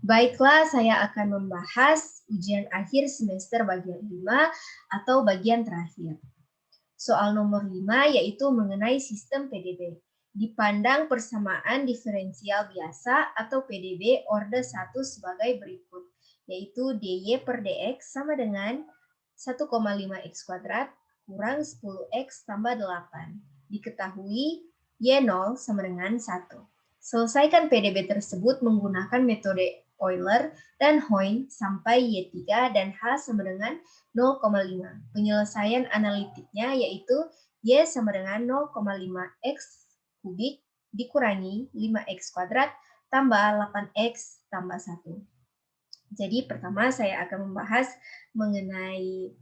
Baiklah, saya akan membahas ujian akhir semester bagian 5 atau bagian terakhir. Soal nomor 5 yaitu mengenai sistem PDB. Dipandang persamaan diferensial biasa atau PDB orde 1 sebagai berikut, yaitu dy per dx sama dengan 1,5 x kuadrat kurang 10x tambah 8. Diketahui y0 sama dengan 1. Selesaikan PDB tersebut menggunakan metode Euler dan Hoyne sampai Y3 dan H sama dengan 0,5. Penyelesaian analitiknya yaitu Y sama dengan 0,5x kubik dikurangi 5x kuadrat tambah 8x tambah 1. Jadi pertama saya akan membahas mengenai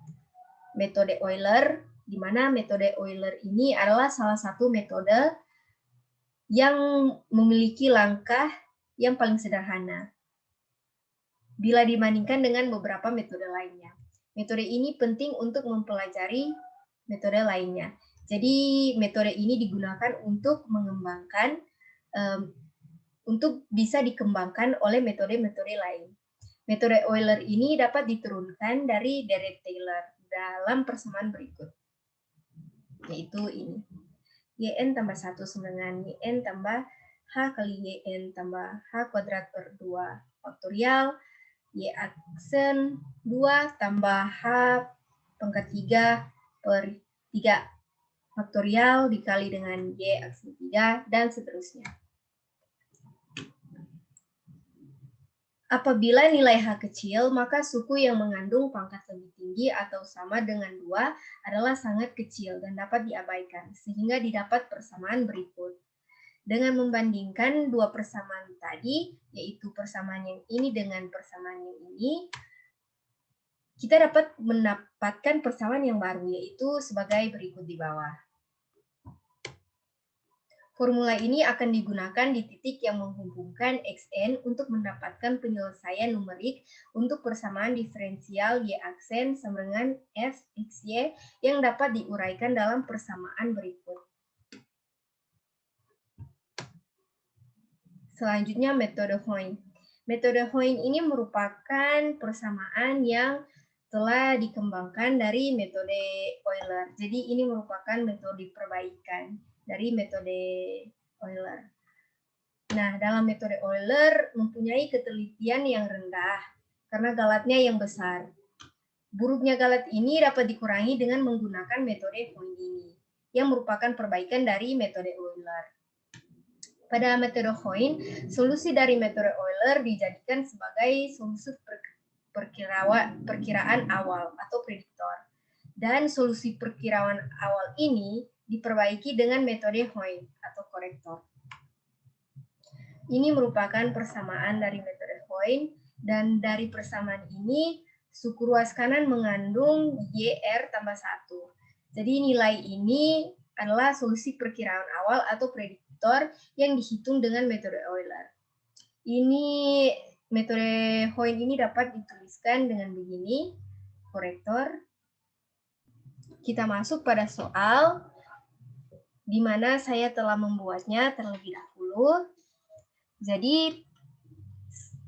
metode Euler, di mana metode Euler ini adalah salah satu metode yang memiliki langkah yang paling sederhana bila dibandingkan dengan beberapa metode lainnya. Metode ini penting untuk mempelajari metode lainnya. Jadi metode ini digunakan untuk mengembangkan, untuk bisa dikembangkan oleh metode-metode lain. Metode Euler ini dapat diturunkan dari Dirac-Taylor dalam persamaan berikut, yaitu ini. Yn tambah 1 sama dengan Yn tambah H kali Yn tambah H kuadrat per 2 faktorial, Y aksen 2 tambah H pangkat 3 per 3 faktorial dikali dengan Y aksen 3 dan seterusnya. Apabila nilai H kecil, maka suku yang mengandung pangkat lebih tinggi atau sama dengan 2 adalah sangat kecil dan dapat diabaikan, sehingga didapat persamaan berikut. Dengan membandingkan dua persamaan tadi, yaitu persamaan yang ini dengan persamaan yang ini, kita dapat mendapatkan persamaan yang baru, yaitu sebagai berikut di bawah. Formula ini akan digunakan di titik yang menghubungkan xn untuk mendapatkan penyelesaian numerik untuk persamaan diferensial y aksen sama dengan f xy yang dapat diuraikan dalam persamaan berikut. Selanjutnya metode Hoyne. Metode Hoyne ini merupakan persamaan yang telah dikembangkan dari metode Euler. Jadi ini merupakan metode perbaikan dari metode Euler. Nah, dalam metode Euler mempunyai ketelitian yang rendah karena galatnya yang besar. Buruknya galat ini dapat dikurangi dengan menggunakan metode Hoyne ini, yang merupakan perbaikan dari metode Euler. Pada metode Hoyne, solusi dari metode Euler dijadikan sebagai solusi perkiraan awal atau prediktor. Dan solusi perkiraan awal ini diperbaiki dengan metode Hoyne atau korektor. Ini merupakan persamaan dari metode Hoyne, dan dari persamaan ini suku ruas kanan mengandung YR tambah 1. Jadi nilai ini adalah solusi perkiraan awal atau prediktor yang dihitung dengan metode Euler. Ini metode Hoyne ini dapat dituliskan dengan begini, korektor. Kita masuk pada soal di mana saya telah membuatnya terlebih dahulu. Jadi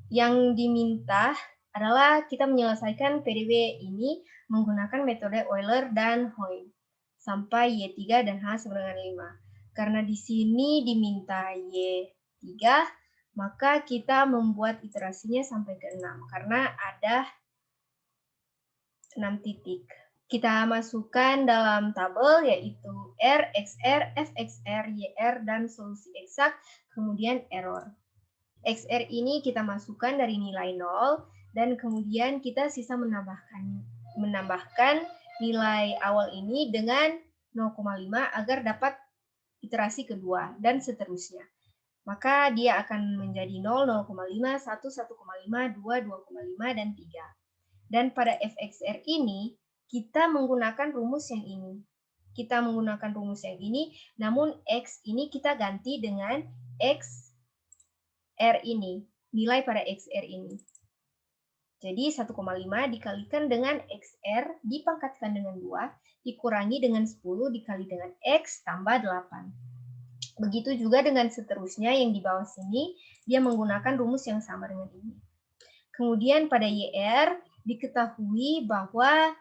yang diminta adalah kita menyelesaikan PDB ini menggunakan metode Euler dan Hoyne sampai Y3 dan H sama dengan 5. Karena di sini diminta Y3, maka kita membuat iterasinya sampai ke 6, karena ada 6 titik. Kita masukkan dalam tabel yaitu R, XR, FXR, YR, dan solusi eksak, kemudian error. XR ini kita masukkan dari nilai 0, dan kemudian kita sisa menambahkan nilai awal ini dengan 0,5 agar dapat iterasi kedua, dan seterusnya. Maka dia akan menjadi 0, 0,5, 1, 1,5, 2, 2,5, dan 3. Dan pada FXR ini, kita menggunakan rumus yang ini. Kita menggunakan rumus yang ini, namun X ini kita ganti dengan XR ini, nilai pada XR ini. Jadi 1,5 dikalikan dengan XR dipangkatkan dengan 2, dikurangi dengan 10 dikali dengan X tambah 8. Begitu juga dengan seterusnya yang di bawah sini, dia menggunakan rumus yang sama dengan ini. Kemudian pada YR diketahui bahwa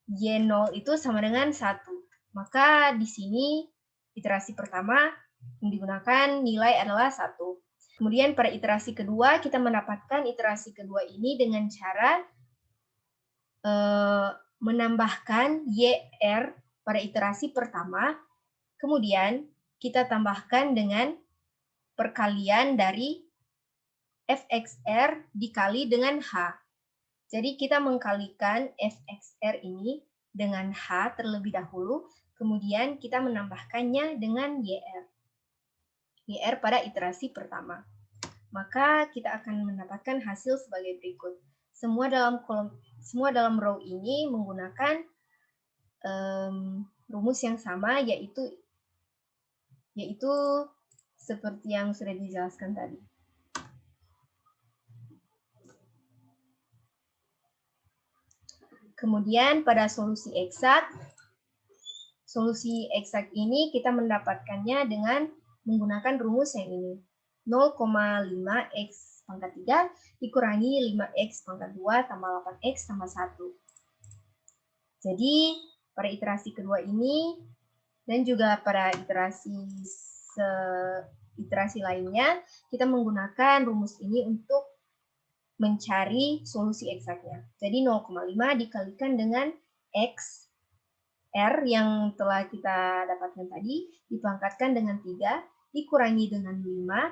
Y0 itu sama dengan 1. Maka di sini iterasi pertama yang digunakan nilai adalah 1. Kemudian pada iterasi kedua kita mendapatkan iterasi kedua ini dengan cara menambahkan YR pada iterasi pertama, kemudian kita tambahkan dengan perkalian dari fxr dikali dengan H. Jadi kita mengkalikan fxr ini dengan H terlebih dahulu, kemudian kita menambahkannya dengan YR. YR pada iterasi pertama. Maka kita akan mendapatkan hasil sebagai berikut. Semua dalam row ini menggunakan rumus yang sama, yaitu seperti yang sudah dijelaskan tadi. Kemudian pada solusi eksak ini kita mendapatkannya dengan menggunakan rumus yang ini. 0,5x pangkat 3 dikurangi 5x pangkat 2 tambah 8x tambah 1. Jadi pada iterasi kedua ini dan juga pada iterasi lainnya kita menggunakan rumus ini untuk mencari solusi eksaknya. Jadi 0,5 dikalikan dengan x R yang telah kita dapatkan tadi, dipangkatkan dengan 3, dikurangi dengan 5,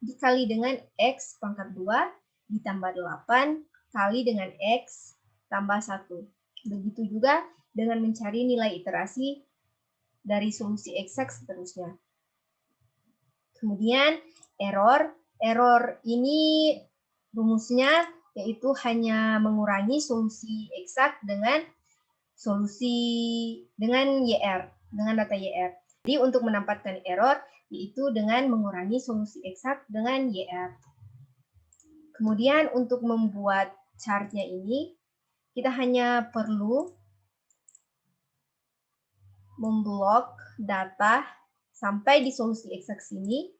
dikali dengan X pangkat 2, ditambah 8, kali dengan X tambah 1. Begitu juga dengan mencari nilai iterasi dari solusi eksak seterusnya. Kemudian error ini rumusnya yaitu hanya mengurangi solusi eksak dengan YR, dengan data YR. Jadi untuk mendapatkan error yaitu dengan mengurangi solusi eksak dengan YR. Kemudian untuk membuat chartnya ini kita hanya perlu memblok data sampai di solusi eksak sini.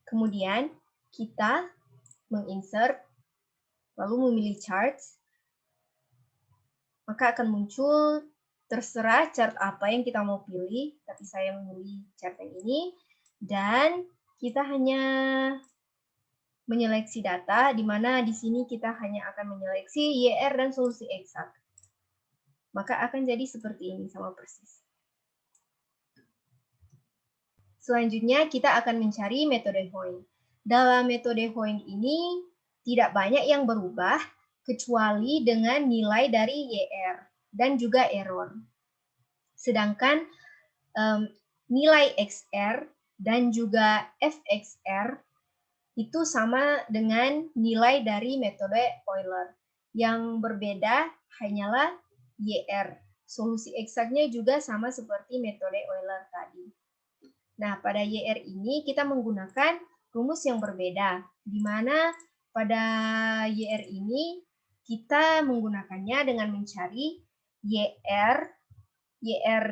Kemudian kita menginsert lalu memilih charts. Maka akan muncul terserah chart apa yang kita mau pilih, tapi saya memilih chart yang ini, dan kita hanya menyeleksi data, di mana di sini kita hanya akan menyeleksi YR dan solusi eksak. Maka akan jadi seperti ini, sama persis. Selanjutnya kita akan mencari metode Hoyne. Dalam metode Hoyne ini tidak banyak yang berubah, kecuali dengan nilai dari YR dan juga error. Sedangkan nilai XR dan juga FXR itu sama dengan nilai dari metode Euler. Yang berbeda hanyalah YR. Solusi eksaknya juga sama seperti metode Euler tadi. Nah, pada YR ini kita menggunakan rumus yang berbeda, di mana pada YR ini kita menggunakannya dengan mencari YR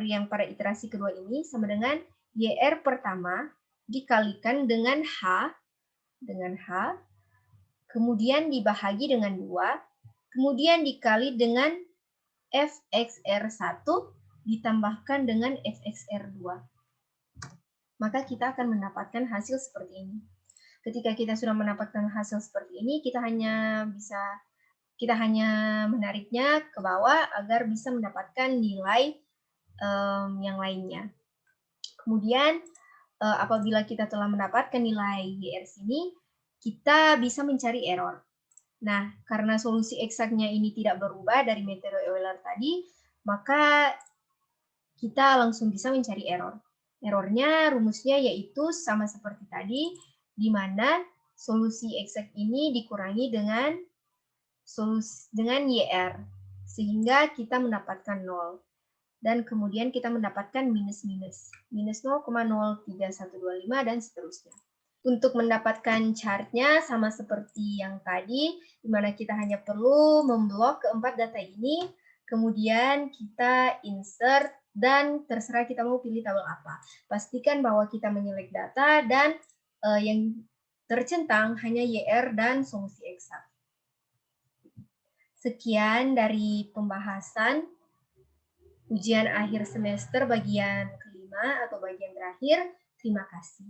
yang pada iterasi kedua ini sama dengan YR pertama dikalikan dengan H, kemudian dibahagi dengan 2, kemudian dikali dengan FXR1 ditambahkan dengan FXR2. Maka kita akan mendapatkan hasil seperti ini. Ketika kita sudah mendapatkan hasil seperti ini, kita hanya menariknya ke bawah agar bisa mendapatkan nilai yang lainnya. Kemudian apabila kita telah mendapatkan nilai YR sini, kita bisa mencari error. Nah, karena solusi eksaknya ini tidak berubah dari metode Euler tadi, maka kita langsung bisa mencari error. Errornya, rumusnya yaitu sama seperti tadi, di mana solusi eksak ini dikurangi dengan YR, sehingga kita mendapatkan 0. Dan kemudian kita mendapatkan minus 0,03125 dan seterusnya. Untuk mendapatkan chartnya sama seperti yang tadi, di mana kita hanya perlu memblok keempat data ini, kemudian kita insert, dan terserah kita mau pilih tabel apa. Pastikan bahwa kita menyelect data dan yang Tercentang hanya YR dan solusi eksak. Sekian dari pembahasan ujian akhir semester bagian kelima atau bagian terakhir. Terima kasih.